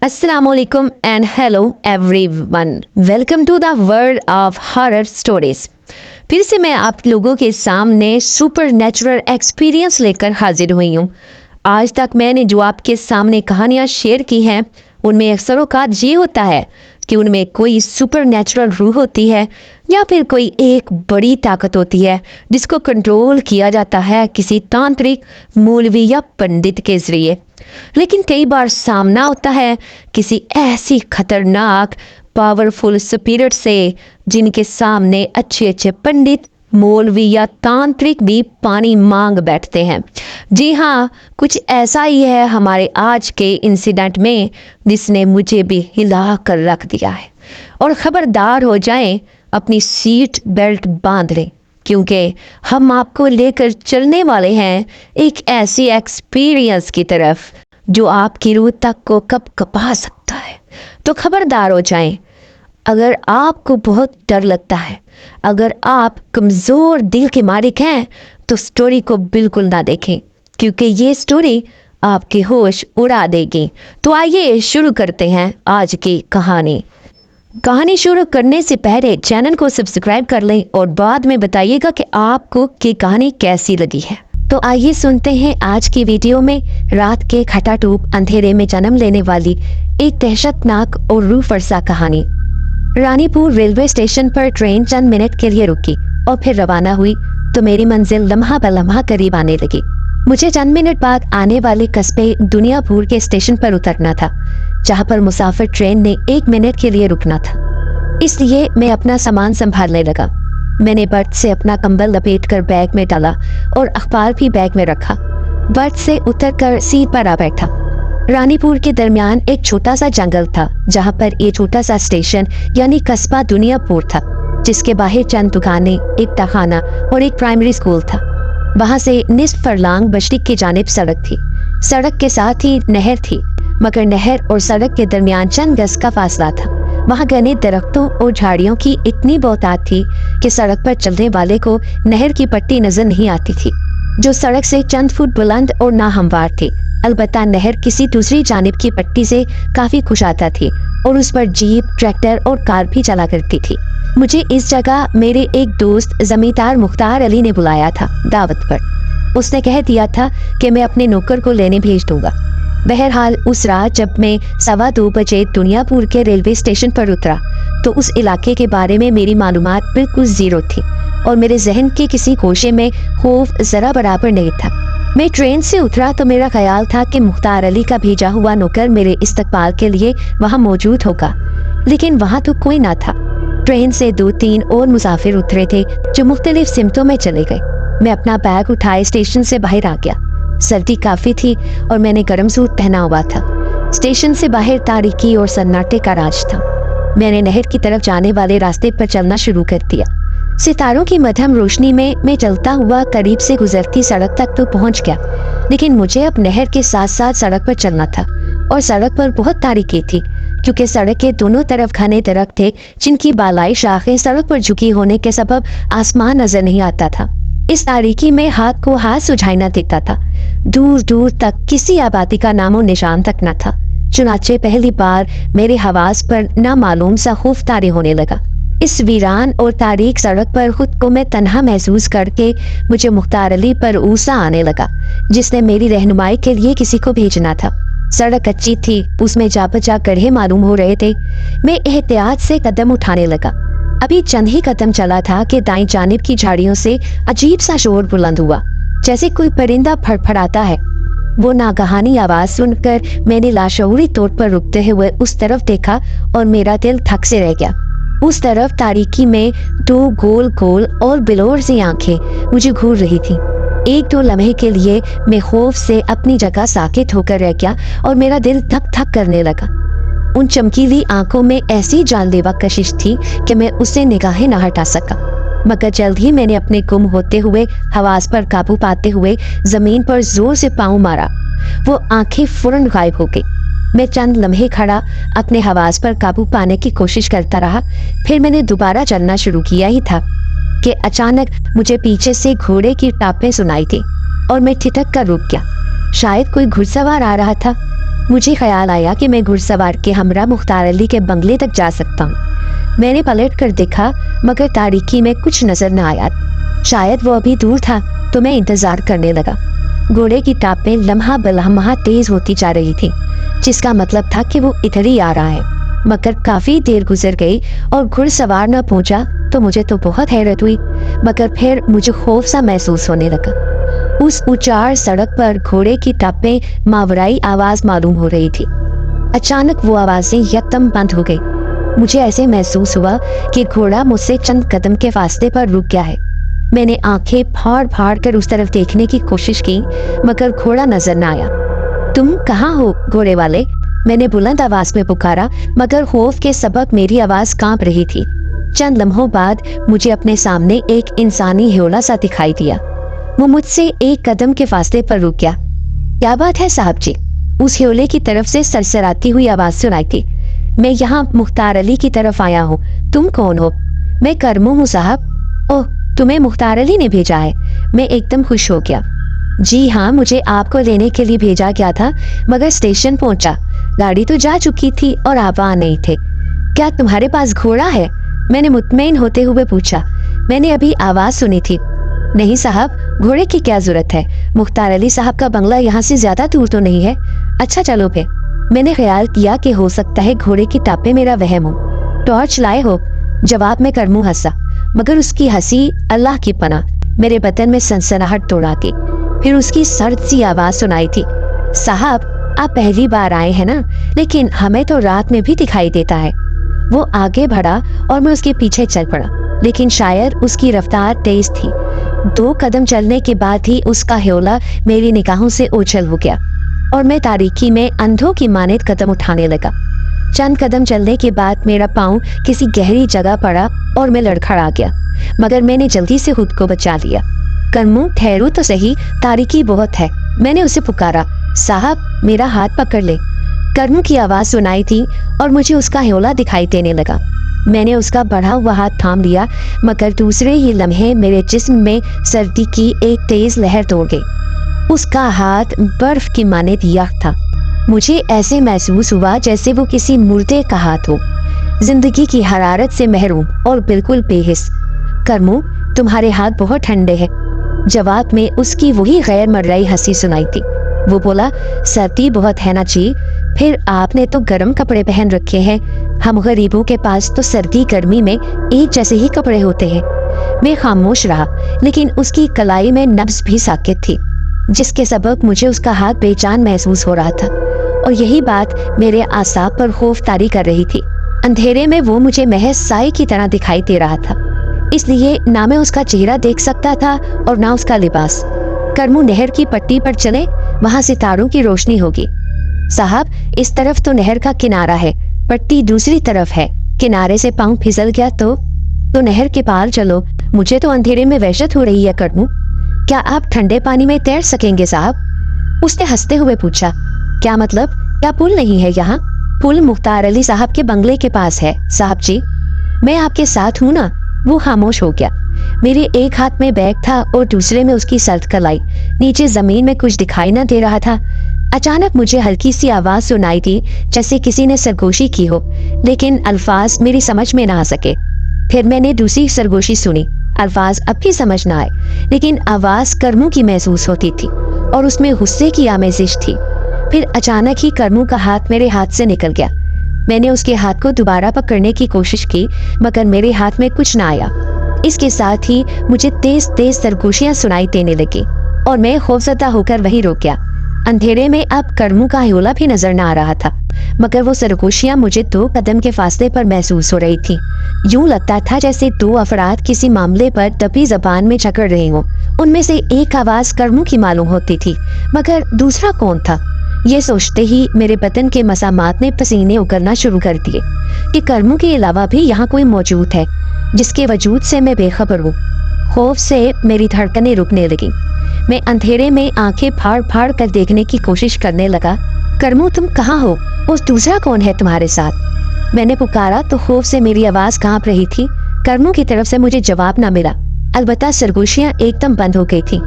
Assalamualaikum and hello everyone. Welcome to the world of horror stories. फिर से मैं आप लोगों के सामने सुपर नेचुरल एक्सपीरियंस लेकर हाजिर हुई हूँ। आज तक मैंने जो आपके सामने कहानियाँ शेयर की हैं उनमें अक्सर औकात ये होता है कि उनमें कोई सुपर नेचुरल रूह होती है या फिर कोई एक बड़ी ताकत होती है जिसको कंट्रोल किया जाता है किसी तांत्रिक, मौलवी या पंडित के जरिए। लेकिन कई बार सामना होता है किसी ऐसी खतरनाक पावरफुल स्पिरिट से जिनके सामने अच्छे अच्छे पंडित, मौलवी या तांत्रिक भी पानी मांग बैठते हैं। जी हाँ, कुछ ऐसा ही है हमारे आज के इंसिडेंट में जिसने मुझे भी हिला कर रख दिया है। और खबरदार हो जाएं, अपनी सीट बेल्ट बांध लें क्योंकि हम आपको लेकर चलने वाले हैं एक ऐसी एक्सपीरियंस की तरफ जो आपकी रूह तक को कप कपा सकता है। तो खबरदार हो जाएं। अगर आपको बहुत डर लगता है, अगर आप कमज़ोर दिल के मालिक हैं तो स्टोरी को बिल्कुल ना देखें क्योंकि ये स्टोरी आपके होश उड़ा देगी। तो आइए शुरू करते हैं आज की कहानी शुरू करने से पहले चैनल को सब्सक्राइब कर लें और बाद में बताइएगा कि आपको की कहानी कैसी लगी है। तो आइए सुनते हैं आज की वीडियो में रात के खटाटूप अंधेरे में जन्म लेने वाली एक दहशतनाक और रूह फरसा कहानी। रानीपुर रेलवे स्टेशन पर ट्रेन चंद मिनट के लिए रुकी और फिर रवाना हुई तो मेरी मंजिल लम्हा ब लम्हा करीब आने लगी। मुझे चंद मिनट बाद आने वाले कस्बे दुनियापुर के स्टेशन पर उतरना था जहां पर मुसाफिर ट्रेन ने 1 मिनट के लिए रुकना था। इसलिए मैं अपना सामान संभालने लगा। मैंने बर्थ से अपना कंबल लपेटकर बैग में डाला और अखबार भी बैग में रखा। बर्थ से उतरकर सीट पर आ बैठा। रानीपुर के दरमियान एक छोटा सा जंगल था जहां पर ये छोटा सा स्टेशन यानी कस्बा दुनियापुर था जिसके बाहर चंद दुकानें, एक तहखाना और एक प्राइमरी स्कूल था। वहां से निस्फ फरलांग मशरिक की जानिब सड़क थी। सड़क के साथ ही नहर थी मगर नहर और सड़क के दरमियान चंद गज का फासला था। वहाँ घने दरख्तों और झाड़ियों की इतनी बहुतायत थी कि सड़क पर चलने वाले को नहर की पट्टी नजर नहीं आती थी जो सड़क से चंद फुट बुलंद और नाहमवार थी। अलबत्ता नहर किसी दूसरी जानिब की पट्टी से काफी कुशादा थी और उस पर जीप, ट्रैक्टर और कार भी चला करती थी। मुझे इस जगह मेरे एक दोस्त जमींदार मुख्तार अली ने बुलाया था दावत पर। उसने कह दिया था कि मैं अपने नौकर को लेने भेज दूंगा। बहरहाल उस रात जब मैं 2:15 बजे दुनियापुर के रेलवे स्टेशन पर उतरा तो उस इलाके के बारे में मेरी मालूमात बिल्कुल जीरो थी और मेरे जहन के किसी गोशे में खौफ जरा बराबर नहीं था। मैं ट्रेन से उतरा तो मेरा ख्याल था कि मुख्तार अली का भेजा हुआ नौकर मेरे इस्तकबाल के लिए वहाँ मौजूद होगा, लेकिन वहाँ तो कोई ना था। ट्रेन से 2-3 और मुसाफिर उतरे थे जो मुख्तलिफ सिमतों में चले गए। मैं अपना बैग उठाए स्टेशन से बाहर आ गया। सर्दी काफी थी और मैंने गर्म सूट पहना हुआ था। स्टेशन से बाहर तारीकी और सन्नाटे का राज था। मैंने नहर की तरफ जाने वाले रास्ते पर चलना शुरू कर दिया। सितारों की मध्यम रोशनी में मैं चलता हुआ करीब से गुजरती सड़क तक तो पहुंच गया, लेकिन मुझे अब नहर के साथ साथ सड़क पर चलना था और सड़क पर बहुत तारीकी थी क्योंकि सड़क के दोनों तरफ घने दरख्त थे जिनकी बालाई शाखें सड़क पर झुकी होने के सबब आसमान नजर नहीं आता था। इस तारीकी में हाथ को हाथ सुझाई न दिखता था। दूर दूर तक किसी आबादी का नामो निशान तक न था। चुनाचे पहली बार मेरे हवास पर नामालूम सा खौफ तारी होने लगा। इस वीरान और तारीक सड़क पर खुद को मैं तन्हा महसूस करके मुझे मुख्तार अली पर ऊसा आने लगा जिसने मेरी रहनुमाई के लिए किसी को भेजना था। सड़क अच्छी थी, उसमें जा बजा गड्ढे मालूम हो रहे थे। मैं एहतियात से कदम उठाने लगा। अभी चंद ही कदम चला था कि दाईं जानिब की झाड़ियों से अजीब सा शोर बुलंद हुआ जैसे कोई परिंदा फड़फड़ाता है। वो नागहानी आवाज सुनकर मैंने लाशऊरी तौर पर रुकते हुए उस तरफ देखा और मेरा दिल थक से रह गया। उस तरफ तारीकी में 2 गोल गोल और बिलोर सी आंखें मुझे घूर रही थी। 1-2 लम्हे के लिए मैं खौफ से अपनी जगह साकित होकर रह गया और मेरा दिल धक धक करने लगा। उन चमकीली आंखों में ऐसी जानलेवा कशिश थी कि मैं उससे निगाहें न हटा सका, मगर जल्द ही मैंने अपने गुम होते हुए हवास पर काबू पाते हुए जमीन पर जोर से पाँव मारा। वो आंखें फौरन गायब हो गई। मैं चंद लम्हे खड़ा अपने हवास पर काबू पाने की कोशिश करता रहा। फिर मैंने दोबारा चलना शुरू किया ही था कि अचानक मुझे पीछे से घोड़े की टापें सुनाई थी और मैं ठिठक कर रुक गया। शायद कोई घुड़सवार आ रहा था। مجھے خیال آیا کہ میں گھڑ سوار کے ہمراہ مختار علی کے بنگلے تک جا سکتا ہوں۔ میں نے پلٹ کر دیکھا مگر تاریکی میں کچھ نظر نہ آیا۔ شاید وہ ابھی دور تھا تو میں انتظار کرنے لگا۔ گھوڑے کی ٹاپیں لمحہ بلمحہ تیز ہوتی جا رہی تھی، جس کا مطلب تھا کہ وہ ادھر ہی آ رہا ہے۔ مگر کافی دیر گزر گئی اور گھڑ سوار نہ پہنچا تو مجھے تو بہت حیرت ہوئی، مگر پھر مجھے خوف سا محسوس ہونے لگا۔ اس اونچاڑ سڑک پر گھوڑے کی ٹاپیں ماورائی آواز معلوم ہو رہی تھی۔ اچانک وہ آوازیں یکدم بند ہو گئی۔ مجھے ایسے محسوس ہوا کہ گھوڑا مجھ سے چند قدم کے فاصلے پر رک گیا ہے۔ میں نے آنکھیں پھاڑ پھاڑ کر اس طرف دیکھنے کی کوشش کی مگر گھوڑا نظر نہ آیا۔ تم کہاں ہو گھوڑے والے؟ میں نے بلند آواز میں پکارا مگر خوف کے سبب میری آواز کانپ رہی تھی۔ چند لمحوں بعد مجھے اپنے سامنے ایک انسانی ہیولا سا دکھائی دیا۔ وہ مجھ سے ایک قدم کے فاصلے پر رک گیا۔ کیا بات ہے صاحب جی؟ اس ہیولے کی طرف سے سرسراتی ہوئی آواز سنائی تھی۔ میں یہاں مختار علی کی طرف آیا ہوں۔ تم کون ہو؟ میں کرمو ہوں صاحب۔ اوہ، تمہیں مختار علی نے بھیجا ہے؟ میں ایک دم خوش ہو گیا۔ جی ہاں، مجھے آپ کو لینے کے لیے بھیجا گیا تھا مگر اسٹیشن پہنچا، گاڑی تو جا چکی تھی اور آپ آ نہیں تھے۔ کیا تمہارے پاس گھوڑا ہے؟ میں نے مطمئن ہوتے ہوئے پوچھا۔ میں نے ابھی آواز سنی تھی۔ نہیں صاحب، گھوڑے کی کیا ضرورت ہے؟ مختار علی صاحب کا بنگلہ یہاں سے زیادہ دور تو نہیں ہے۔ اچھا چلو پھر۔ میں نے خیال کیا کہ ہو سکتا ہے گھوڑے کی ٹاپیں میرا وہم ہو۔ ٹارچ لائے ہو؟ جواب میں کرمو ہنسا مگر اس کی ہنسی اللہ کی پناہ میرے بدن میں سنسناہٹ توڑا کے۔ پھر اس کی سرد سی آواز سنائی تھی۔ صاحب، آپ پہلی بار آئے ہیں نا، لیکن ہمیں تو رات میں بھی دکھائی دیتا ہے۔ وہ آگے بڑھا اور میں اس کے پیچھے چل پڑا، لیکن شاید اس کی رفتار تیز تھی۔ 2 قدم چلنے کے بعد ہی اس کا ہیولا میری نگاہوں سے اوچھل ہو گیا اور میں تاریکی میں اندھوں کی مانند قدم اٹھانے لگا۔ چند قدم چلنے کے بعد میرا پاؤں کسی گہری جگہ پڑا اور میں لڑکھڑا گیا، مگر میں نے جلدی سے خود کو بچا لیا۔ کرمو، ٹھہرو تو صحیح، تاریکی بہت ہے۔ میں نے اسے پکارا۔ صاحب، میرا ہاتھ پکڑ لے۔ کرمو کی آواز سنائی تھی اور مجھے اس کا ہیولا دکھائی دینے لگا۔ میں نے اس کا بڑھا ہوا ہاتھ تھام لیا مگر دوسرے ہی لمحے میرے جسم میں سردی کی ایک تیز لہر دوڑ گئی۔ اس کا ہاتھ برف کی مانند یخ تھا۔ مجھے ایسے محسوس ہوا جیسے وہ کسی مردے کا ہاتھ ہو، زندگی کی حرارت سے محروم اور بالکل بے حس۔ کرمو، تمہارے ہاتھ بہت ٹھنڈے ہیں۔ جواب میں اس کی وہی غیر مرئی ہنسی سنائی تھی۔ وہ بولا، سردی بہت ہے نا جی، پھر آپ نے تو گرم کپڑے پہن رکھے ہیں۔ ہم غریبوں کے پاس تو سردی گرمی میں ایک جیسے ہی کپڑے ہوتے ہیں۔ میں خاموش رہا، لیکن اس کی کلائی میں نبض بھی ساکت تھی، جس کے سبب مجھے اس کا ہاتھ بے جان محسوس ہو رہا تھا اور یہی بات میرے اعصاب پر خوف طاری کر رہی تھی۔ اندھیرے میں وہ مجھے محض سائے کی طرح دکھائی دے رہا تھا، اس لیے نہ میں اس کا چہرہ دیکھ سکتا تھا اور نہ اس کا لباس۔ کرمو، نہر کی پٹی پر چلے، وہاں ستاروں کی روشنی ہوگی۔ صاحب، اس طرف تو نہر کا کنارہ ہے، پٹی دوسری طرف ہے۔ کنارے سے پاؤں پھسل گیا تو نہر کے پار چلو۔ مجھے تو اندھیرے میں وحشت ہو رہی ہے کرمو۔ کیا آپ ٹھنڈے پانی میں تیر سکیں گے صاحب؟ اس نے ہنستے ہوئے پوچھا۔ کیا مطلب؟ کیا پل نہیں ہے یہاں؟ پل مختار علی صاحب کے بنگلے کے پاس ہے صاحب جی، میں آپ کے ساتھ ہوں نا۔ وہ خاموش ہو گیا۔ میرے ایک ہاتھ میں بیگ تھا اور دوسرے میں اس کی سرد کلائی۔ نیچے زمین میں کچھ دکھائی نہ دے رہا تھا۔ اچانک مجھے ہلکی سی آواز سنائی تھی جیسے کسی نے سرگوشی کی ہو، لیکن الفاظ میری سمجھ میں نہ آ سکے۔ پھر میں نے دوسری سرگوشی سنی۔ الفاظ اب بھی سمجھ نہ آئے، لیکن آواز کرمو کی محسوس ہوتی تھی اور اس میں غصے کی آمیزش تھی۔ پھر اچانک ہی کرمو کا ہاتھ میرے ہاتھ سے نکل گیا۔ میں نے اس کے ہاتھ کو دوبارہ پکڑنے کی کوشش کی مگر میرے ہاتھ میں کچھ نہ آیا۔ اس کے ساتھ ہی مجھے تیز تیز سرگوشیاں سنائی دینے لگی اور میں خوفزدہ ہو کر وہیں رک گیا۔ اندھیرے میں اب کرمو کا ہیولا بھی نظر نہ آ رہا تھا مگر وہ سرگوشیاں مجھے 2 قدم کے فاصلے پر محسوس ہو رہی تھی۔ یوں لگتا تھا جیسے 2 افراد کسی معاملے پر دبی زبان میں جھگڑ رہے ہوں۔ ان میں سے ایک آواز کرمو کی معلوم ہوتی تھی مگر دوسرا کون تھا؟ یہ سوچتے ہی میرے بدن کے مسامات نے پسینے اگلنا شروع کر دیے کہ کرمو کے علاوہ بھی یہاں کوئی موجود ہے جس کے وجود سے میں بے خبر ہوں۔ خوف سے میری دھڑکنیں رکنے لگیں۔ میں اندھیرے میں آنکھیں پھاڑ پھاڑ کر دیکھنے کی کوشش کرنے لگا۔ کرمو، تم کہاں ہو؟ اس دوسرا کون ہے تمہارے ساتھ؟ میں نے پکارا تو خوف سے میری آواز کانپ رہی تھی۔ کرمو کی طرف سے مجھے جواب نہ ملا، البتہ سرگوشیاں ایک دم بند ہو گئی تھی۔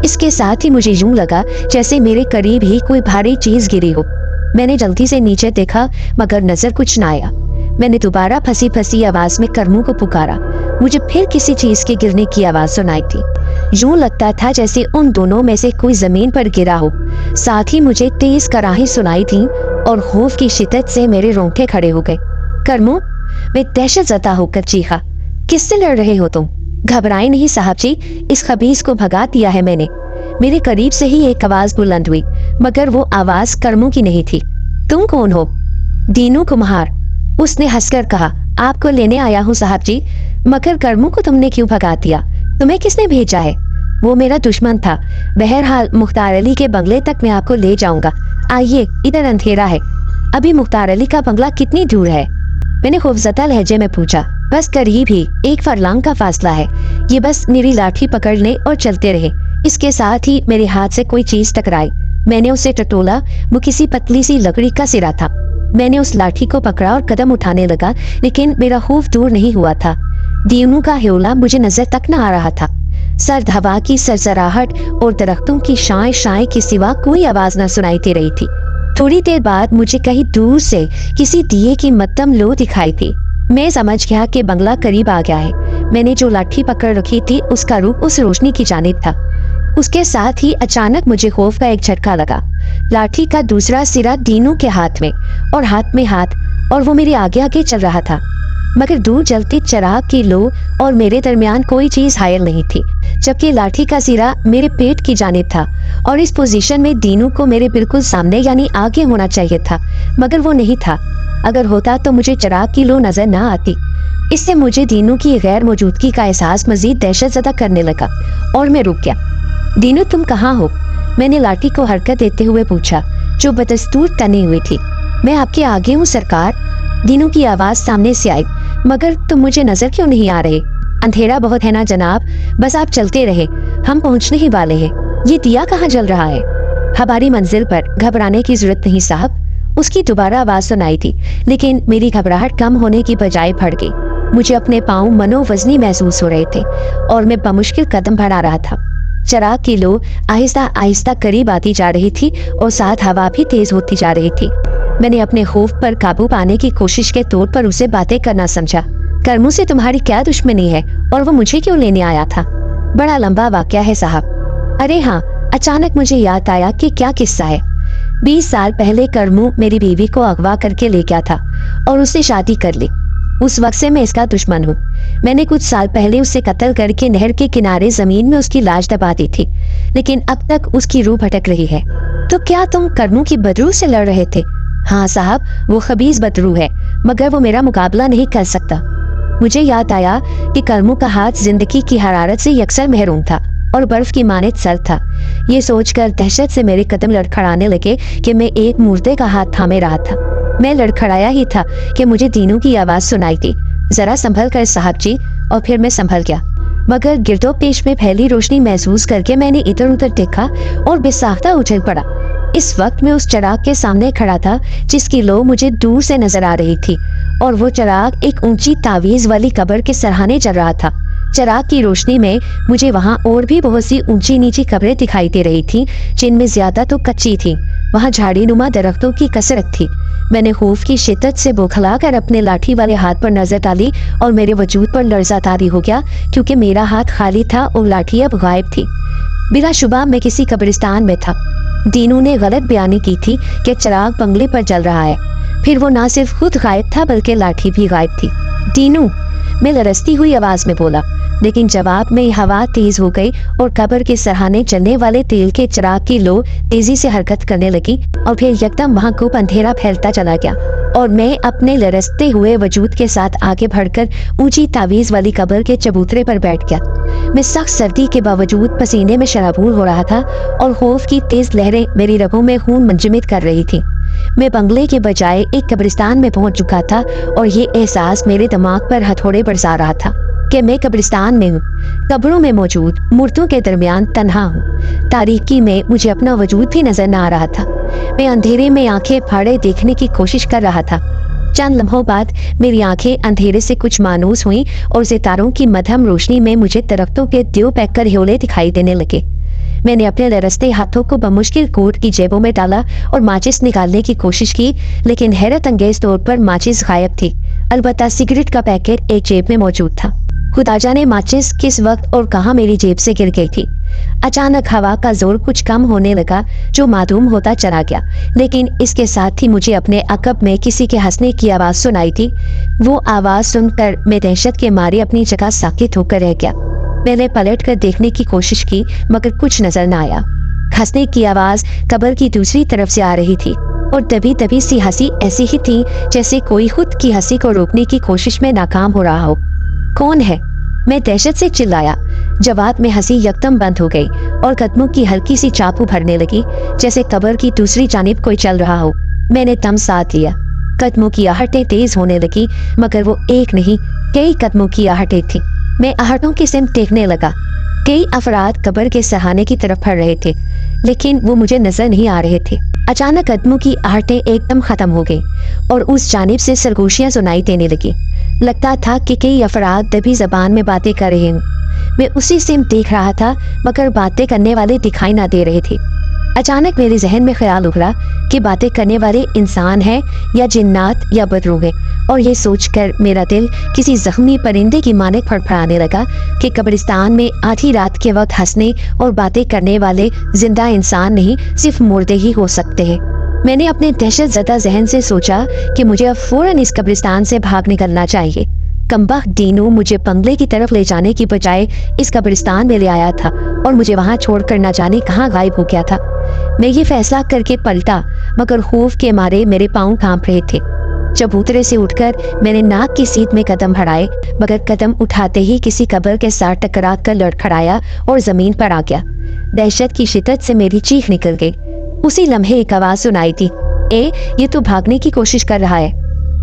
اس کے ساتھ ہی مجھے یوں لگا جیسے میرے قریب ہی کوئی بھاری چیز گری ہو۔ मैंने जल्दी से नीचे देखा मगर नजर कुछ ना आया। मैंने दोबारा फंसी फंसी आवाज में करमू को पुकारा। मुझे फिर किसी चीज के गिरने की आवाज सुनाई थी। यूं लगता था जैसे उन दोनों में से कोई जमीन पर गिरा हो। साथ ही मुझे तेज कराही सुनाई थी और खौफ की शिद्दत से मेरे रोंगटे खड़े हो गए। करमू, मैं दहशत ज़दा होकर चीखा, किससे लड़ रहे हो तुम? घबराए नहीं साहब जी, इस खबीस को भगा दिया है मैंने। मेरे करीब से ही एक आवाज बुलंद हुई मगर वो आवाज करमू की नहीं थी। तुम कौन हो? दीनू कुम्हार, उसने हंसकर कहा। आपको लेने आया हूँ साहब जी, मगर करमू को तुमने क्यों भगा दिया? तुम्हें किसने भेजा है? वो मेरा दुश्मन था। बहरहाल मुख्तार अली के बंगले तक मैं आपको ले जाऊंगा। आइए, इधर अंधेरा है। अभी मुख्तार अली का बंगला कितनी दूर है? मैंने खौफजदा लहजे में पूछा। बस करीब ही, 1 फरलांग का फासला है। ये बस मेरी लाठी पकड़ ले और चलते रहे। इसके साथ ही मेरे हाथ से कोई चीज टकराई। मैंने उसे टटोला। वो किसी पतली सी लकड़ी का सिरा था। मैंने उस लाठी को पकड़ा और कदम उठाने लगा, लेकिन मेरा खौफ दूर नहीं हुआ था। दीनू का ह्योला मुझे नजर तक न आ रहा था। सर्द हवा की सरसराहट और दरख्तों की शाय शाय के सिवा कोई आवाज न सुनाई दे रही थी। थोड़ी देर बाद मुझे कहीं दूर से किसी दिए की मध्यम लो दिखाई थी। मैं समझ गया कि बंगला करीब आ गया है। मैंने जो लाठी पकड़ रखी थी उसका रुख उस रोशनी की जानिब था। उसके साथ ही अचानक मुझे खौफ का एक झटका लगा। लाठी का दूसरा सिरा दीनू के हाथ में और हाथ में हाथ, और वो मेरे आगे आगे चल रहा था। मगर दूर जलते चिराग की लो और मेरे दरमियान कोई चीज हायल नहीं थी, जबकि लाठी का सिरा मेरे पेट की जानिब था और इस पोजीशन में दीनू को मेरे बिल्कुल सामने यानी आगे होना चाहिए था, मगर वो नहीं था। अगर होता तो मुझे चिराग की लो नजर न आती। इससे मुझे दीनू की गैर मौजूदगी का एहसास मजीद दहशतज़दा करने लगा और मैं रुक गया। दीनू, तुम कहाँ हो? मैंने लाठी को हरकत देते हुए पूछा, जो बदस्तूर तनी हुई थी। मैं आपके आगे हूँ सरकार। दीनू की आवाज सामने से आई। मगर तुम मुझे नजर क्यों नहीं आ रहे? अंधेरा बहुत है ना जनाब, बस आप चलते रहे, हम पहुंचने ही वाले हैं। ये दिया कहाँ जल रहा है? हमारी मंजिल पर, घबराने की जरूरत नहीं साहब। उसकी दोबारा आवाज सुनाई थी, लेकिन मेरी घबराहट कम होने की बजाय बढ़ गई। मुझे अपने पाँव मनोवजनी महसूस हो रहे थे और मैं बमुश्किल कदम बढ़ा रहा था। चिराग की लो आहिस्ता आहिस्ता करीब आती जा रही थी और साथ हवा भी तेज होती जा रही थी। मैंने अपने खौफ पर काबू पाने की कोशिश के तौर पर उसे बातें करना समझा। करमू से तुम्हारी क्या दुश्मनी है और वो मुझे क्यों लेने आया था? बड़ा लंबा वाकया है साहब। अरे हाँ, अचानक मुझे याद आया कि क्या किस्सा है। 20 साल पहले करमू मेरी बीवी को अगवा करके ले गया था और उससे शादी कर ली। उस वक्त से मैं इसका दुश्मन हूँ। मैंने कुछ साल पहले उसे कत्ल करके नहर के किनारे जमीन में उसकी लाश दबा दी थी, लेकिन अब तक उसकी रूह भटक रही है। तो क्या तुम करमू की बदरू से लड़ रहे थे? हाँ साहब, वो खबीस बदरू है, मगर वो मेरा मुकाबला नहीं कर सकता। मुझे याद आया कि करमू का हाथ जिंदगी की हरारत से यकसर महरूम था और बर्फ की मानित सर्द था। ये सोचकर दहशत से मेरे कदम लड़खड़ाने लगे कि मैं एक मुर्दे का हाथ थामे रहा था। मैं लड़खड़ाया ही था कि मुझे दीनू की आवाज सुनाई थी, जरा संभल कर साहब जी। और फिर मैं संभल गया, मगर गिरदो पेश में फैली रोशनी महसूस करके मैंने इधर उधर देखा और बेसाख्ता उछल पड़ा। इस वक्त मैं उस चिराग के सामने खड़ा था जिसकी लो मुझे दूर से नजर आ रही थी, और वो चिराग एक ऊंची तावीज वाली कब्र के सरहाने चल रहा था। चिराग की रोशनी में मुझे वहाँ और भी बहुत सी ऊंची नीची कब्रें दिखाई दे रही थी, जिनमें ज्यादा तो कच्ची थी। वहाँ झाड़ी नुमा दरख्तों की कसरत थी। मैंने खौफ की शिद्दत से बौखला कर अपने लाठी वाले हाथ पर नजर डाली और मेरे वजूद पर लर्जा तारी हो गया, क्योंकि मेरा हाथ खाली था और लाठी अब गायब थी। बिलाशुबा मैं किसी कब्रिस्तान में था। दीनू ने गलत बयानी की थी कि चिराग बंगले पर जल रहा है। फिर वो ना सिर्फ खुद गायब था बल्कि लाठी भी गायब थी। दीनू, मैं लरसती हुई आवाज में बोला, लेकिन जवाब में हवा तेज हो गई और कब्र के सरहाने चलने वाले तेल के चिराग की लो तेजी से हरकत करने लगी और फिर यकदम वहां खूब अंधेरा फैलता चला गया और मैं अपने लरसते हुए वजूद के साथ आगे बढ़कर ऊंची तावीज वाली कब्र के चबूतरे पर बैठ गया। मैं सख्त सर्दी के बावजूद पसीने में शराबूर हो रहा था और खौफ की तेज लहरें मेरी रगों में खून मंजमिद कर रही थी। मैं बंगले के बजाय एक कब्रिस्तान में पहुंच चुका था और ये एहसास मेरे दिमाग पर हथौड़े बरसा रहा था कि मैं कब्रिस्तान में हूँ, कब्रों में मौजूद मुर्दों के दरमियान तन्हा हूँ। तारीकी में मुझे अपना वजूद भी नजर न आ रहा था। मैं अंधेरे में आंखें फाड़े देखने की कोशिश कर रहा था। चंद लम्हों बाद मेरी आंखें अंधेरे से कुछ मानूस हुई और सितारों की मध्यम रोशनी में मुझे दरख्तों के द्यो पैक कर ह्योले दिखाई देने लगे। میں نے اپنے لرزتے ہاتھوں کو بمشکل کوٹ کی جیبوں میں ڈالا اور ماچس نکالنے کی کوشش کی، لیکن حیرت انگیز طور پر ماچس غائب تھی۔ البتہ سگریٹ کا پیکٹ ایک جیب میں موجود تھا۔ خدا جانے ماچس کس وقت اور کہاں میری جیب سے گر گئی تھی۔ اچانک ہوا کا زور کچھ کم ہونے لگا جو معدوم ہوتا چلا گیا، لیکن اس کے ساتھ ہی مجھے اپنے عقب میں کسی کے ہنسنے کی آواز سنائی تھی۔ وہ آواز سن کر میں دہشت کے مارے اپنی جگہ ساکت ہو کر رہ گیا۔ میں نے پلٹ کر دیکھنے کی کوشش کی مگر کچھ نظر نہ آیا۔ ہنسنے کی آواز قبر کی دوسری طرف سے آ رہی تھی اور دبی دبی سی ہنسی ایسی ہی تھی جیسے کوئی خود کی ہنسی کو روکنے کی کوشش میں ناکام ہو رہا ہو۔ کون ہے؟ میں دہشت سے چلایا۔ جواب میں ہنسی یکدم بند ہو گئی اور قدموں کی ہلکی سی چاپ ابھرنے لگی جیسے قبر کی دوسری جانب کوئی چل رہا ہو۔ میں نے دم ساتھ لیا۔ قدموں کی آہٹیں تیز ہونے لگی مگر وہ ایک نہیں کئی قدموں کی آہٹیں تھیں۔ میں آہٹوں کی سمت دیکھنے لگا۔ کئی افراد قبر کے سہانے کی طرف بڑھ رہے تھے لیکن وہ مجھے نظر نہیں آ رہے تھے۔ اچانک قدموں کی آہٹیں ایک دم ختم ہو گئی اور اس جانب سے سرگوشیاں سنائی دینے لگی۔ لگتا تھا کہ کئی افراد دبی زبان میں باتیں کر رہے ہوں۔ میں اسی سمت دیکھ رہا تھا مگر باتیں کرنے والے دکھائی نہ دے رہے تھے۔ اچانک میرے ذہن میں خیال ابھرا کہ باتیں کرنے والے انسان ہیں یا جنات یا بدروح ہیں، اور یہ سوچ کر میرا دل کسی زخمی پرندے کی مانند پھڑپھڑانے لگا کہ قبرستان میں آدھی رات کے وقت ہنسنے اور باتیں کرنے والے زندہ انسان نہیں صرف مردے ہی ہو سکتے ہیں۔ میں نے اپنے دہشت زدہ ذہن سے سوچا کہ مجھے اب فوراً اس قبرستان سے بھاگ نکلنا چاہیے۔ کمبخت دینو مجھے بنگلے کی طرف لے جانے کی بجائے اس قبرستان میں لے آیا تھا اور مجھے وہاں چھوڑ کر نہ جانے کہاں غائب ہو گیا تھا۔ میں یہ فیصلہ کر کے پلٹا مگر خوف کے مارے میرے پاؤں کانپ رہے تھے۔ چبوترے سے اٹھ کر میں نے ناک کی سیٹ میں قدم بڑھائے مگر قدم اٹھاتے ہی کسی قبر کے ساتھ ٹکرا کر لڑکھڑایا اور زمین پر آ گیا۔ دہشت کی شدت سے میری چیخ نکل گئی۔ اسی لمحے ایک آواز سنائی تھی، اے یہ تو بھاگنے کی کوشش کر رہا ہے۔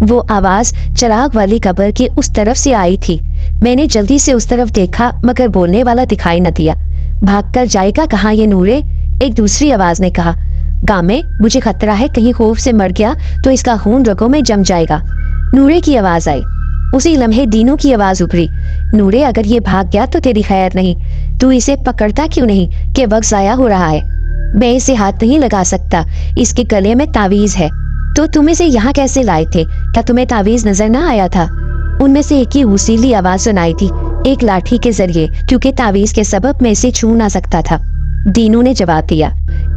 وہ آواز چراغ والی قبر کی اس طرف سے آئی تھی۔ میں نے جلدی سے اس طرف دیکھا مگر بولنے والا دکھائی نہ دیا۔ بھاگ کر جائے گا کہاں یہ نورے؟ ایک دوسری آواز نے کہا۔ گامے مجھے خطرہ ہے کہیں خوف سے مر گیا تو اس کا خون رگوں میں جم جائے گا۔ نورے کی آواز آئی۔ اسی لمحے دینو کی آواز ابھری، نورے اگر یہ بھاگ گیا تو تیری خیر نہیں، تو اسے پکڑتا کیوں نہیں کہ وقت ضائع ہو رہا ہے؟ میں اسے ہاتھ نہیں لگا سکتا، اس کے گلے میں تعویذ ہے۔ تو تم اسے یہاں کیسے لائے تھے؟ کیا تمہیں تعویذ نظر نہ آیا تھا؟ ان میں سے ایک کی وسیلی آواز سنائی تھی، ایک لاٹھی کے ذریعے، کیونکہ تعویذ کے سبب میں اسے چھو نہ سکتا تھا۔ دینو نے جواب دیا۔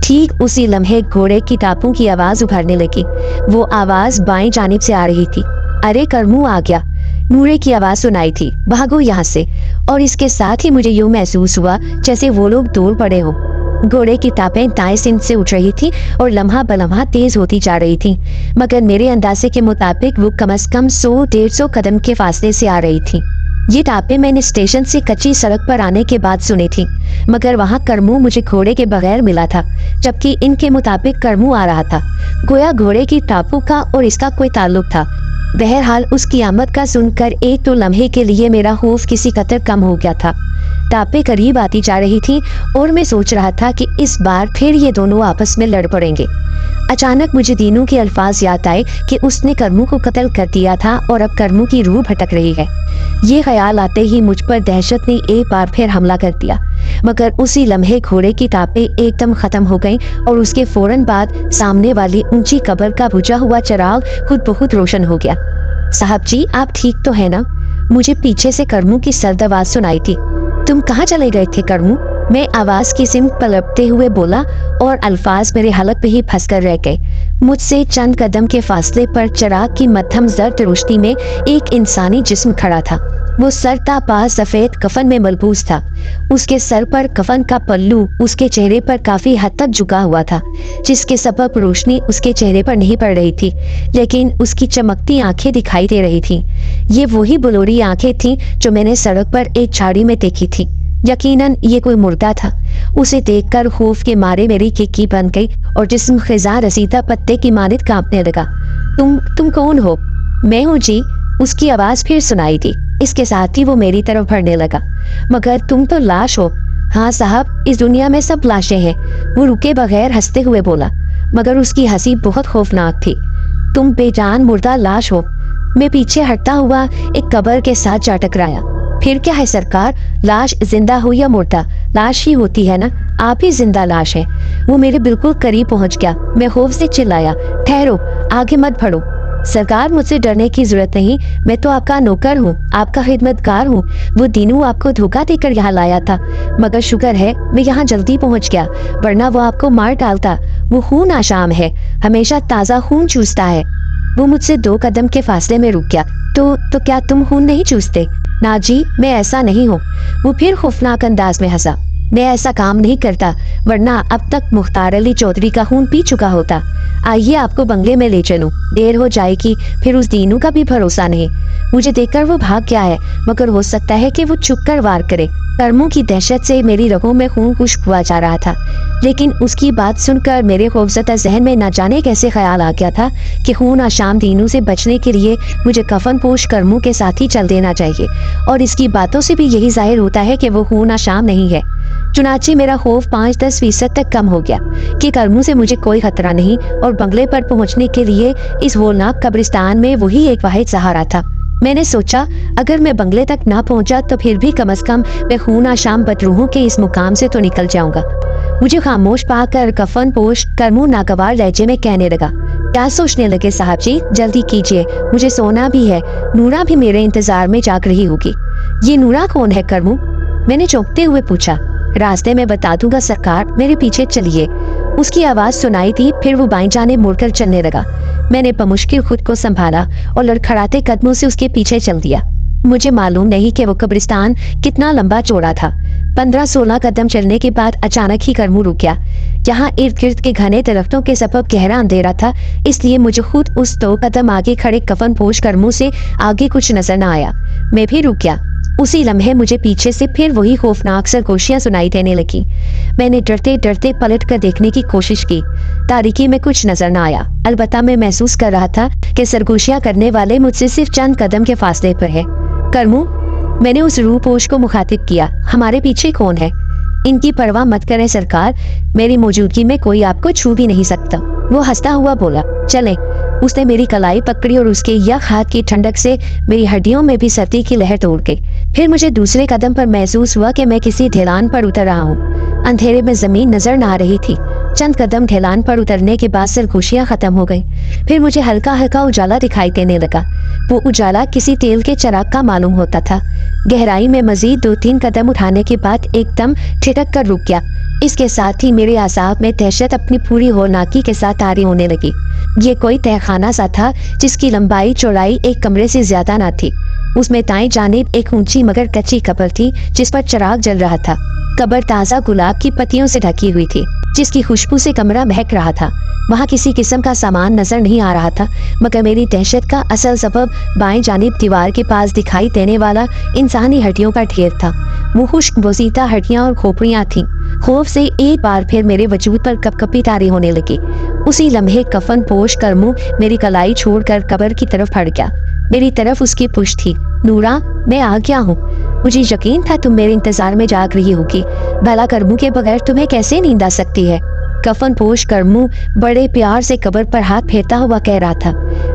ٹھیک اسی لمحے گھوڑے کی ٹاپوں کی آواز ابھرنے لگی۔ وہ آواز بائیں جانب سے آ رہی تھی۔ ارے کرمو آ گیا، نورے کی آواز سنائی تھی، بھاگو یہاں سے۔ اور اس کے ساتھ ہی مجھے یوں محسوس ہوا جیسے وہ لوگ دور پڑے ہو۔ گھوڑے کی ٹاپیں دائیں سمت سے اٹھ رہی تھی اور لمحہ بلمحہ تیز ہوتی جا رہی تھی مگر میرے اندازے کے مطابق وہ کم از کم 100-150 قدم کے فاصلے سے آ رہی تھی۔ یہ ٹاپیں میں نے اسٹیشن سے کچی سڑک پر آنے کے بعد سنی تھی مگر وہاں کرمو مجھے گھوڑے کے بغیر ملا تھا جبکہ ان کے مطابق کرمو آ رہا تھا، گویا گھوڑے کی ٹاپوں کا اور اس کا کوئی تعلق تھا۔ بہرحال اس کی آمد کا سن کر ایک تو لمحے کے لیے میرا خوف کسی قدر کم ہو گیا تھا۔ ٹاپیں قریب آتی جا رہی تھی اور میں سوچ رہا تھا کہ اس بار پھر یہ دونوں آپس میں لڑ پڑیں گے۔ اچانک مجھے دینو کے الفاظ یاد آئے کہ اس نے کرمو کو قتل کر دیا تھا اور اب کرمو کی روح بھٹک رہی ہے۔ یہ خیال آتے ہی مجھ پر دہشت نے ایک بار پھر حملہ کر دیا مگر اسی لمحے گھوڑے کی ٹاپیں ایک دم ختم ہو گئیں اور اس کے فوراً بعد سامنے والی اونچی قبر کا بجھا ہوا چراغ خود بخود روشن ہو گیا۔ صاحب جی آپ ٹھیک تو ہے نا؟ مجھے پیچھے سے کرمو کی سرد آواز سنائی تھی۔ تم کہاں چلے گئے تھے کرمو؟ میں آواز کی سمت پلٹتے ہوئے بولا اور الفاظ میرے حلق پہ ہی پھنس کر رہ گئے۔ مجھ سے چند قدم کے فاصلے پر چراغ کی مدھم زرد روشنی میں ایک انسانی جسم کھڑا تھا۔ وہ سر تا پا سفید کفن میں ملبوس تھا۔ اس کے سر پر کفن کا پلو اس کے چہرے پر کافی حد تک جھکا ہوا تھا جس کے سبب روشنی اس کے چہرے پر نہیں پڑ رہی تھی لیکن اس کی چمکتی آنکھیں دکھائی دے رہی تھیں۔ یہ وہی بلوری آنکھیں تھیں جو میں نے سڑک پر ایک جھاڑی میں دیکھی تھی۔ یقیناً یہ کوئی مردہ تھا۔ اسے دیکھ کر خوف کے مارے میری ککی بن گئی اور جسم خزاں رسیدہ پتے کی مانند کانپنے لگا۔ تم کون ہو؟ میں ہوں جی، اس کی آواز پھر سنائی دی۔ اس کے ساتھ ہی وہ میری طرف بڑھنے لگا۔ مگر تم تو لاش ہو۔ ہاں صاحب، اس دنیا میں سب لاشیں ہیں، وہ رکے بغیر ہنستے ہوئے بولا مگر اس کی ہنسی بہت خوفناک تھی۔ تم بے جان مردہ لاش ہو۔ میں پیچھے ہٹتا ہوا ایک قبر کے ساتھ جا ٹکرایا۔ پھر کیا ہے سرکار، لاش زندہ ہو یا مردہ لاش ہی ہوتی ہے نا، आप ही जिंदा लाश हैं। वो मेरे बिल्कुल करीब पहुंच गया। मैं खौफ से चिल्लाया, ठहरो, आगे मत बढ़ो। सरकार, मुझसे डरने की जरूरत नहीं, मैं तो आपका नौकर हूँ, आपका खिदमतगार हूँ। वो दीनू आपको धोखा देकर यहाँ लाया था, मगर शुक्र है मैं यहाँ जल्दी पहुँच गया, वरना वो आपको मार डालता। वो खून आशाम है, हमेशा ताज़ा खून चूसता है। वो मुझसे 2 कदम के फासले में रुक गया। तो क्या तुम खून नहीं चूसते? ना जी, मैं ऐसा नहीं हूँ। वो फिर खौफनाक अंदाज में हंसा। मैं ऐसा काम नहीं करता, वरना अब तक मुख्तार अली चौधरी का खून पी चुका होता। आइए आपको बंगले में ले चलूं, देर हो जाएगी, फिर उस दीनू का भी भरोसा नहीं। मुझे देखकर वो भाग गया है, मगर हो सकता है कि वो छुप कर वार करे। कर्मों की दहशत से मेरी रगों में खून खुश्क हुआ जा रहा था, लेकिन उसकी बात सुनकर मेरे खौफजदा जहन में न जाने कैसे ख्याल आ गया था कि खून आशाम दीनू से बचने के लिए मुझे कफन पोश कर्मों के साथ ही चल देना चाहिए। और इसकी बातों से भी यही जाहिर होता है कि वो खून आशाम नहीं है। चुनाचे मेरा खौफ 5-10% तक कम हो गया कि कर्मों से मुझे कोई खतरा नहीं, और बंगले पर पहुंचने के लिए इस होलनाक कब्रिस्तान में वही एक वाहिद सहारा था। मैंने सोचा, अगर मैं बंगले तक ना पहुंचा तो फिर भी कम से कम मैं खून आशाम बदरूहों के इस मुकाम से तो निकल जाऊंगा। मुझे खामोश पाकर कफन पोश कर्मू नागवार लहजे में कहने लगा, क्या सोचने लगे साहब जी, जल्दी कीजिए, मुझे सोना भी है। नूरा भी मेरे इंतजार में जाग रही होगी। ये नूरा कौन है कर्मू? मैंने चौंकते हुए पूछा। रास्ते में बता दूंगा सरकार, मेरे पीछे चलिए। उसकी आवाज सुनाई थी, फिर वो बाईं जाने मुड़कर चलने लगा। मैंने बमुश्किल खुद को संभाला और लड़खड़ाते कदमों से उसके पीछे चल दिया। मुझे मालूम नहीं कि वो कब्रिस्तान कितना लंबा चौड़ा था। 15-16 कदम चलने के बाद अचानक ही कर्मू रुक गया। यहाँ इर्द गिर्द के घने दरख्तों के सबब गहरा अंधेरा था, इसलिए मुझे खुद उस 2 कदम आगे खड़े कफन पोश कर्मू से आगे कुछ नजर न आया। मैं भी रुक गया। उसी लम्हे मुझे पीछे से फिर वही खौफनाक सरगोशियां सुनाई देने लगी। मैंने डरते डरते पलट कर देखने की कोशिश की। तारीकी में कुछ नजर न आया, अलबत्ता मैं महसूस कर रहा था कि सरगोशियां करने वाले मुझसे सिर्फ चंद कदम के फासले पर है। कर्मू, मैंने उस रूपोश को मुखातिब किया, हमारे पीछे कौन है? इनकी परवाह मत करें सरकार, मेरी मौजूदगी में कोई आपको छू भी नहीं सकता। वो हंसता हुआ बोला, चलें। उसने मेरी कलाई पकड़ी और उसके यख हाथ की ठंडक से मेरी हड्डियों में भी सर्दी की लहर दौड़ गई। फिर मुझे दूसरे कदम पर महसूस हुआ कि मैं किसी ढलान पर उतर रहा हूँ। अंधेरे में जमीन नजर न आ रही थी। चंद कदम ढलान पर उतरने के बाद सरगोशियां खत्म हो गई। फिर मुझे हल्का हल्का उजाला दिखाई देने लगा। वो उजाला किसी तेल के चिराग का मालूम होता था। गहराई में मजीद 2-3 कदम उठाने के बाद एकदम ठिठक कर रुक गया। इसके साथ ही मेरे आसाब में दहशत अपनी पूरी होलनाकी के साथ तारी होने लगी। ये कोई तहखाना सा था जिसकी लंबाई चौड़ाई एक कमरे से ज्यादा न थी। उसमें दाएं जानिब एक ऊंची मगर कच्ची कब्र थी जिस पर चिराग जल रहा था। कब्र ताज़ा गुलाब की पत्तियों से ढकी हुई थी, जिसकी खुशबू से कमरा महक रहा था। वहाँ किसी किस्म का सामान नजर नहीं आ रहा था, मगर मेरी दहशत का असल सबब बाएं जानिब दीवार के पास दिखाई देने वाला इंसानी हड्डियों का ढेर था। वो खुश्क बोसीता हड्डियां और खोपड़ियां थीं। खौफ से एक बार फिर मेरे वजूद पर कपकपी तारी होने लगी। उसी लम्हे कफन पोश कर्मू मेरी कलाई छोड़कर कब्र की तरफ फड़ गया। मेरी तरफ उसकी पुश थी। नूरा, मैं आ गया हूँ। मुझे यकीन था तुम मेरे इंतजार में जाग रही होगी। भला कर्मू के बगैर तुम्हें कैसे नींद आ सकती है? कफन पोश कर्मू बड़े प्यार से कब्र पर हाथ फेरता हुआ कह रहा था।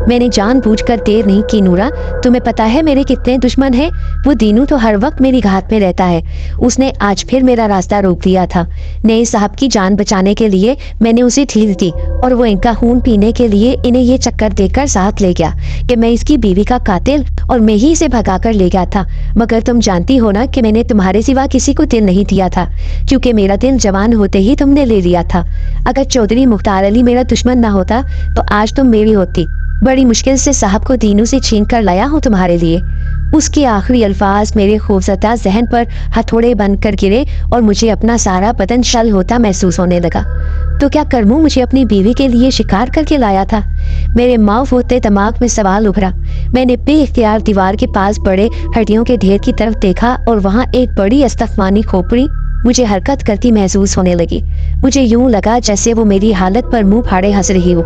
मैंने जानबूझकर देर नहीं की। नूरा, तुम्हें पता है मेरे कितने दुश्मन हैं? वो दीनू तो हर वक्त मेरी घात में रहता है। उसने आज फिर मेरा रास्ता रोक दिया था। नए साहब की जान बचाने के लिए मैंने उसे ढील दी और वो इनका खून पीने के लिए इन्हें ये चक्कर देकर साथ ले गया कि मैं इसकी बीवी का कातिल और मैं ही इसे भगा कर ले गया था। मगर तुम जानती हो ना कि मैंने तुम्हारे सिवा किसी को दिल नहीं दिया था, क्योंकि मेरा दिल जवान होते ही तुमने ले लिया था। अगर चौधरी मुख्तार अली मेरा दुश्मन ना होता तो आज तुम मेरी होती। बड़ी मुश्किल से साहब को दीनू से छीन कर लाया हूँ तुम्हारे लिए। उसके आखिरी अल्फाज मेरे खौफजदा जहन पर हथौड़े बन कर गिरे और मुझे अपना सारा बदन शल होता महसूस होने लगा। तो क्या कर्मू मुझे अपनी बीवी के लिए शिकार करके लाया था? मेरे माफ होते दिमाग में सवाल उभरा। मैंने बेइख्तियार दीवार के पास बड़े हड्डियों के ढेर की तरफ देखा और वहाँ एक बड़ी अस्तफानी खोपड़ी मुझे हरकत करती महसूस होने लगी। मुझे यूं लगा जैसे वो मेरी हालत पर मुंह फाड़े हंस रही हो।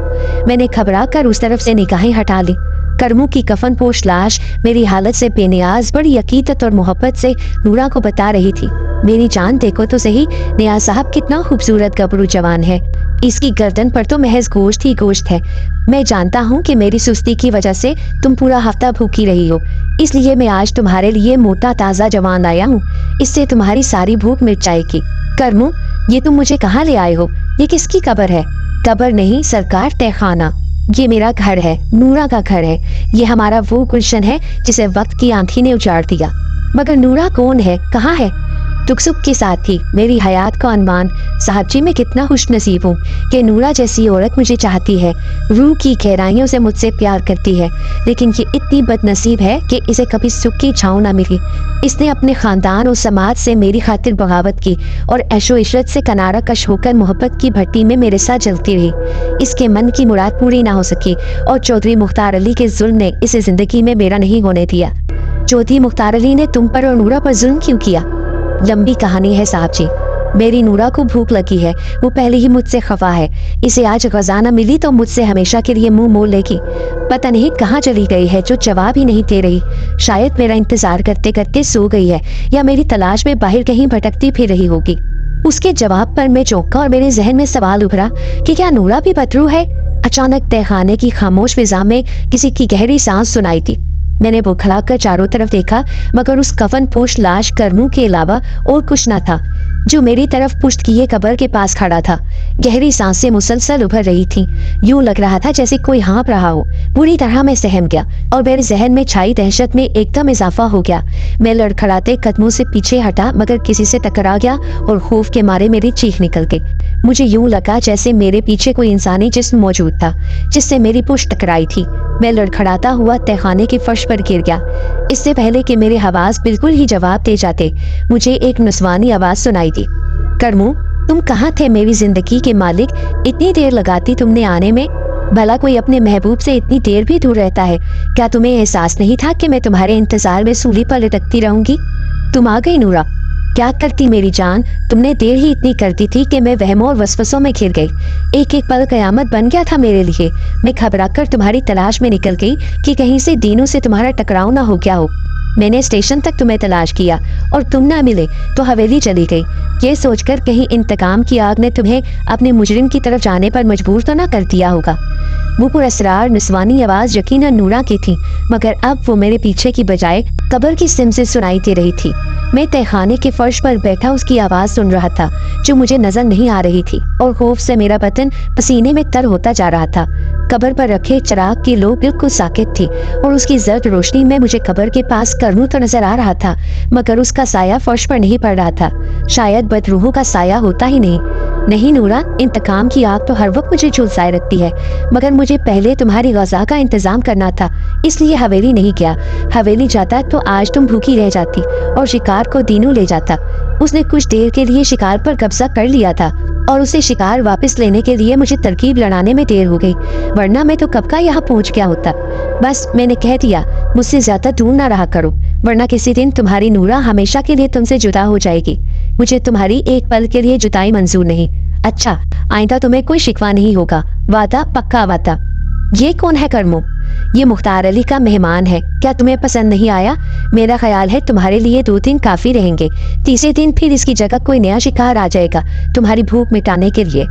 मैंने घबरा कर उस तरफ से निगाहें हटा ली। कर्मू की कफन पोश लाश मेरी हालत से बेनियाज बड़ी अकीदत और मोहब्बत से नूरा को बता रही थी, मेरी जान देखो तो सही, नियाज साहब कितना खूबसूरत गबरू जवान है। इसकी गर्दन पर तो महज गोश्त ही गोश्त है। मैं जानता हूँ कि मेरी सुस्ती की वजह से तुम पूरा हफ्ता भूखी रही हो, इसलिए मैं आज तुम्हारे लिए मोटा ताज़ा जवान लाया हूँ। इससे तुम्हारी सारी भूख मिट जाएगी। कर्मू, یہ تم مجھے کہاں لے آئے ہو؟ یہ کس کی قبر ہے؟ قبر نہیں سرکار، تہ خانہ۔ یہ میرا گھر ہے، نورا کا گھر ہے۔ یہ ہمارا وہ گلشن ہے جسے وقت کی آندھی نے اجاڑ دیا۔ مگر نورا کون ہے، کہاں ہے؟ دکھ سکھ کے ساتھ تھی میری حیات کا عنوان۔ صاحب جی میں کتنا خوش نصیب ہوں کہ نورا جیسی عورت مجھے چاہتی ہے، روح کی گہرائیوں سے مجھ سے پیار کرتی ہے، لیکن یہ اتنی بد نصیب ہے کہ اسے کبھی سکھ کی چھاؤں نہ ملی۔ اس نے اپنے خاندان اور سماج سے میری خاطر بغاوت کی اور عیش و عشرت سے کنارہ کش ہو کر محبت کی بھٹی میں میرے ساتھ جلتی رہی۔ اس کے من کی مراد پوری نہ ہو سکی اور چودھری مختار علی کے ظلم نے اسے زندگی میں میرا نہیں ہونے دیا۔ چودھری مختار علی نے تم پر اور نورا پر ظلم کیوں کیا؟ لمبی کہانی ہے صاحب جی۔ میری نورا کو بھوک لگی ہے، وہ پہلے ہی مجھ سے خفا ہے۔ اسے آج غذا نہ ملی تو مجھ سے ہمیشہ کے لیے منہ موڑ لے گی۔ پتہ نہیں کہاں چلی گئی ہے جو جواب ہی نہیں دے رہی۔ شاید میرا انتظار کرتے کرتے سو گئی ہے یا میری تلاش میں باہر کہیں بھٹکتی پھر رہی ہوگی۔ اس کے جواب پر میں چونکا اور میرے ذہن میں سوال ابھرا کہ کیا نورا بھی بدرو ہے؟ اچانک تہ خانے کی خاموش فضا میں کسی کی گہری سانس سنائی تھی۔ میں نے بکھلا کر چاروں طرف دیکھا مگر اس کفن پوش لاش کرموں کے علاوہ اور کچھ نہ تھا، جو میری طرف پشت کیے قبر کے پاس کھڑا تھا۔ گہری سانسیں مسلسل ابھر رہی تھیں، یوں لگ رہا تھا جیسے کوئی ہانپ رہا ہو۔ پوری طرح میں سہم گیا اور میرے ذہن میں چھائی دہشت میں ایک دم اضافہ ہو گیا۔ میں لڑکھڑاتے قدموں سے پیچھے ہٹا مگر کسی سے ٹکرا گیا اور خوف کے مارے میری چیخ نکل گئی۔ مجھے یوں لگا جیسے میرے پیچھے کوئی انسانی جسم موجود تھا جس سے میری پشت ٹکرائی تھی۔ میں لڑکھڑاتا ہوا تہ خانے کے فرش پر گر گیا۔ اس سے پہلے کہ میرے حواس بالکل ہی جواب دے جاتے مجھے ایک نسوانی آواز سنائی دی۔ کرمو، تم کہاں تھے میری زندگی کے مالک؟ اتنی دیر لگاتی تم نے آنے میں؟ بھلا کوئی اپنے محبوب سے اتنی دیر بھی دور رہتا ہے؟ کیا تمہیں احساس نہیں تھا کہ میں تمہارے انتظار میں سولی پر لٹکتی رہوں گی؟ تم آ گئی نورا۔ کیا کرتی میری جان، تم نے دیر ہی اتنی کر دی تھی کہ میں وہموں اور وسوسوں میں گھر گئی۔ ایک ایک پل قیامت بن گیا تھا میرے لیے۔ میں گھبرا کر تمہاری تلاش میں نکل گئی کہ کہیں سے دینوں سے تمہارا ٹکراؤ نہ ہو گیا ہو۔ میں نے اسٹیشن تک تمہیں تلاش کیا اور تم نہ ملے تو حویلی چلی گئی، یہ سوچ کر کہیں انتقام کی آگ نے تمہیں اپنے مجرم کی طرف جانے پر مجبور تو نہ کر دیا ہوگا۔ وہ پراسرار نسوانی آواز یقیناً نورا کی تھی، مگر اب وہ میرے پیچھے کی بجائے قبر کی سم سے سنائی دے رہی تھی۔ میں تہ خانے کے فرش پر بیٹھا اس کی آواز سن رہا تھا جو مجھے نظر نہیں آ رہی تھی، اور خوف سے میرا بدن پسینے میں تر ہوتا جا رہا تھا۔ قبر پر رکھے چراغ کی لو بالکل ساکت تھی اور اس کی زرد روشنی میں مجھے قبر کے پاس کرموں تو نظر آ رہا تھا، مگر اس کا سایہ فرش پر نہیں پڑ رہا تھا۔ شاید بدروحوں کا سایہ ہوتا ہی نہیں نورا، انتقام کی آگ تو ہر وقت مجھے جھلسائے رکھتی ہے، مگر مجھے پہلے تمہاری غذا کا انتظام کرنا تھا، اس لیے حویلی نہیں گیا۔ حویلی جاتا تو آج تم بھوکی رہ جاتی اور شکار کو دینوں لے جاتا۔ اس نے کچھ دیر کے لیے شکار پر قبضہ کر لیا تھا اور اسے شکار واپس لینے کے لیے مجھے ترکیب لڑانے میں دیر ہو گئی، ورنہ میں تو کب کا یہاں پہنچ گیا ہوتا۔ بس میں نے کہہ دیا مجھ سے زیادہ دور نہ رہا کرو، ورنہ کسی دن تمہاری نورا ہمیشہ کے لیے تم سے جدا ہو جائے گی۔ مجھے تمہاری ایک پل کے لیے جدائی منظور نہیں۔ اچھا، آئندہ تمہیں کوئی شکوہ نہیں ہوگا، وعدہ پکا وعدہ۔ یہ کون ہے کرمو؟ یہ مختار علی کا مہمان ہے، کیا تمہیں پسند نہیں آیا؟ میرا خیال ہے تمہارے لیے 2 دن کافی رہیں گے، تیسرے دن پھر اس کی جگہ کوئی نیا شکار آ جائے گا تمہاری بھوک مٹانے کے لیے۔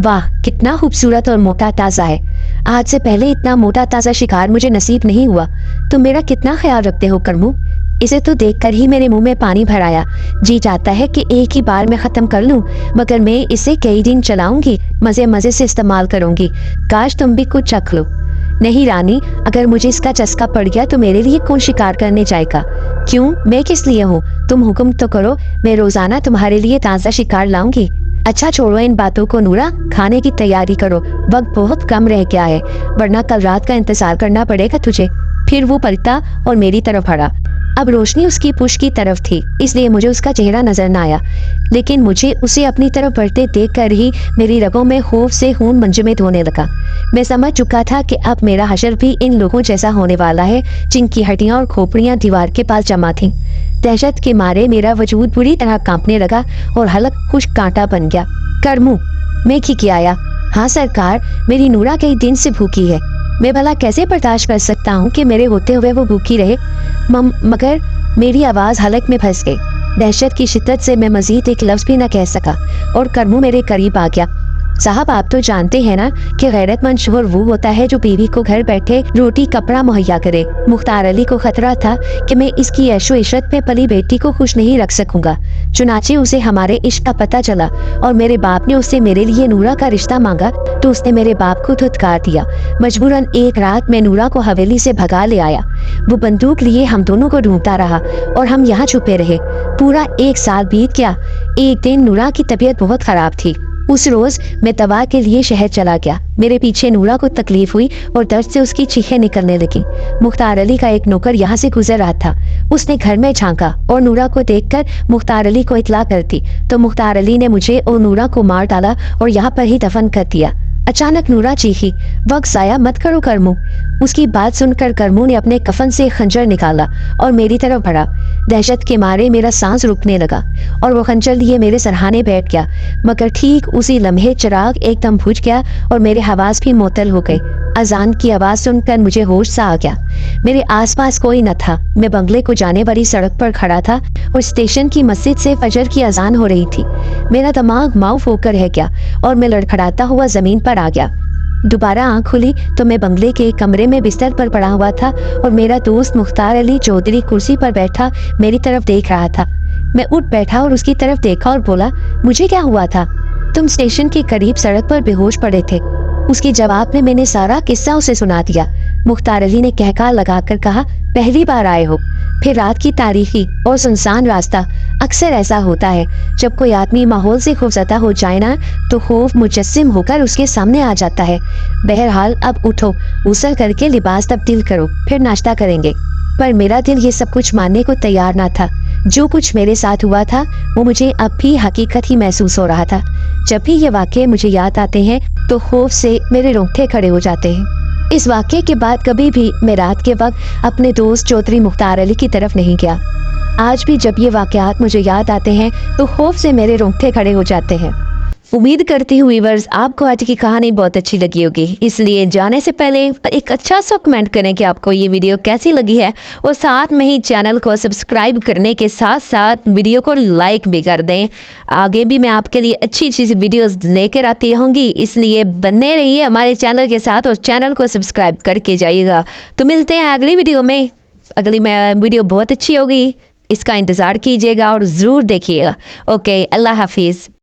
واہ، کتنا خوبصورت اور موٹا تازہ ہے۔ آج سے پہلے اتنا موٹا تازہ شکار مجھے نصیب نہیں ہوا۔ تم میرا کتنا خیال رکھتے ہو کرمو؟ اسے تو دیکھ کر ہی میرے منہ میں پانی بھر آیا۔ جی چاہتا ہے کہ ایک ہی بار میں ختم کر لوں، مگر میں اسے کئی دن چلاؤں گی، مزے مزے سے استعمال کروں گی۔ کاش تم بھی کچھ چکھ لو۔ نہیں رانی، اگر مجھے اس کا چسکا پڑ گیا تو میرے لیے کون شکار کرنے جائے گا؟ کیوں، میں کس لیے ہوں؟ تم حکم تو کرو، میں روزانہ تمہارے لیے تازہ شکار لاؤں گی۔ اچھا چھوڑو ان باتوں کو نورا، کھانے کی تیاری کرو، وقت بہت کم رہ گیا ہے، ورنہ کل رات کا انتظار کرنا پڑے گا تجھے۔ پھر وہ پلٹا اور میری طرف بڑھا۔ اب روشنی اس کی پشت کی طرف تھی، اس لیے مجھے اس کا چہرہ نظر نہ آیا، لیکن مجھے اسے اپنی طرف بڑھتے دیکھ کر ہی میری رگوں میں خوف سے خون منجمد ہونے لگا۔ میں سمجھ چکا تھا کہ اب میرا حشر بھی ان لوگوں جیسا ہونے والا ہے جن کی ہڈیاں اور کھوپڑیاں دیوار کے پاس جمع تھیں۔ دہشت کے مارے میرا وجود بری طرح کانپنے لگا اور حلق خشک کانٹا بن گیا۔ کرمو، میں کھکی آیا۔ ہاں سرکار، میری نورا کئی دن سے بھوکی ہے۔ میں بھلا کیسے برداشت کر سکتا ہوں کہ میرے ہوتے ہوئے وہ بھوکی رہے؟ مگر میری آواز حلق میں پھنس گئی۔ دہشت کی شدت سے میں مزید ایک لفظ بھی نہ کہہ سکا اور کرمو میرے قریب آ گیا۔ साहब आप तो जानते हैं ना कि गैरतमंद शोहर वो होता है जो बीवी को घर बैठे रोटी कपड़ा मुहैया करे। मुख्तार अली को खतरा था कि मैं इसकी ऐशो इशरत में पली बेटी को खुश नहीं रख सकूंगा। चुनाचे उसे हमारे इश्क का पता चला और मेरे बाप ने उससे मेरे लिए नूरा का रिश्ता मांगा तो उसने मेरे बाप को धुतकार दिया। मजबूरन एक रात मैं नूरा को हवेली से भगा ले आया। वो बंदूक लिए हम दोनों को ढूंढता रहा और हम यहाँ छुपे रहे। पूरा 1 साल बीत गया। एक दिन नूरा की तबीयत बहुत खराब थी। उस रोज मैं दवा के लिए शहर चला गया। मेरे पीछे नूरा को तकलीफ हुई और दर्द से उसकी चीखें निकलने लगी। मुख्तार अली का एक नौकर यहाँ से गुजर रहा था। उसने घर में झांका और नूरा को देखकर मुख्तार अली को इतला कर दी तो मुख्तार अली ने मुझे और नूरा को मार डाला और यहाँ पर ही दफन कर दिया। अचानक नूरा चीखी, वक्त जाया मत करो करमू। उसकी बात सुनकर करमू ने अपने कफन से खंजर निकाला और मेरी तरफ बढ़ा। दहशत के मारे मेरा सांस रुकने लगा और वो खंजर लिए मेरे सरहाने बैठ गया। मगर ठीक उसी लम्हे चिराग एकदम बुझ गया और मेरे हवास भी मुअत्तल हो गए। अजान की आवाज सुनकर मुझे होश सा आ गया। मेरे आसपास कोई न था। मैं बंगले को जाने वाली सड़क पर खड़ा था और स्टेशन की मस्जिद से फजर की अजान हो रही थी। मेरा दिमाग माऊफ होकर रह गया और मैं लड़खड़ाता हुआ जमीन पर आ गया। दोबारा आंख खुली तो मैं बंगले के कमरे में बिस्तर पर पड़ा हुआ था और मेरा दोस्त मुख्तार अली चौधरी कुर्सी पर बैठा मेरी तरफ देख रहा था। मैं उठ बैठा और उसकी तरफ देखा और बोला, मुझे क्या हुआ था? तुम स्टेशन के करीब सड़क पर बेहोश पड़े थे। उसके जवाब में मैंने सारा किस्सा उसे सुना दिया। मुख्तार अली ने कहका लगाकर कहा, पहली बार आए हो? फिर रात की तारीखी और सुनसान रास्ता। अक्सर ऐसा होता है जब कोई आदमी माहौल से खौफजदा हो जाए ना तो खौफ मुजस्सिम होकर उसके सामने आ जाता है। बहरहाल अब उठो, गुस्ल करके लिबास तब्दील करो, फिर नाश्ता करेंगे। पर मेरा दिल ये सब कुछ मानने को तैयार ना था। जो कुछ मेरे साथ हुआ था वो मुझे अब भी हकीकत ही महसूस हो रहा था। जब भी ये वाक़ये मुझे याद आते हैं तो खौफ से मेरे रोंगटे खड़े हो जाते हैं। इस वाक़ये के बाद कभी भी मैं रात के वक्त अपने दोस्त चौधरी मुख्तार अली की तरफ नहीं गया। आज भी जब ये वाक़यात मुझे याद आते हैं तो खौफ से मेरे रोंगटे खड़े हो जाते हैं। उम्मीद करती हूँ व्यूअर्स आपको आज की कहानी बहुत अच्छी लगी होगी। इसलिए जाने से पहले एक अच्छा सा कमेंट करें कि आपको ये वीडियो कैसी लगी है और साथ में ही चैनल को सब्सक्राइब करने के साथ साथ वीडियो को लाइक भी कर दें। आगे भी मैं आपके लिए अच्छी अच्छी वीडियोस लेकर आती रहूँगी, इसलिए बने रहिए हमारे चैनल के साथ और चैनल को सब्सक्राइब करके जाइएगा। तो मिलते हैं अगली वीडियो में। अगली वीडियो बहुत अच्छी होगी, इसका इंतज़ार कीजिएगा और ज़रूर देखिएगा। ओके, अल्लाह हाफिज़।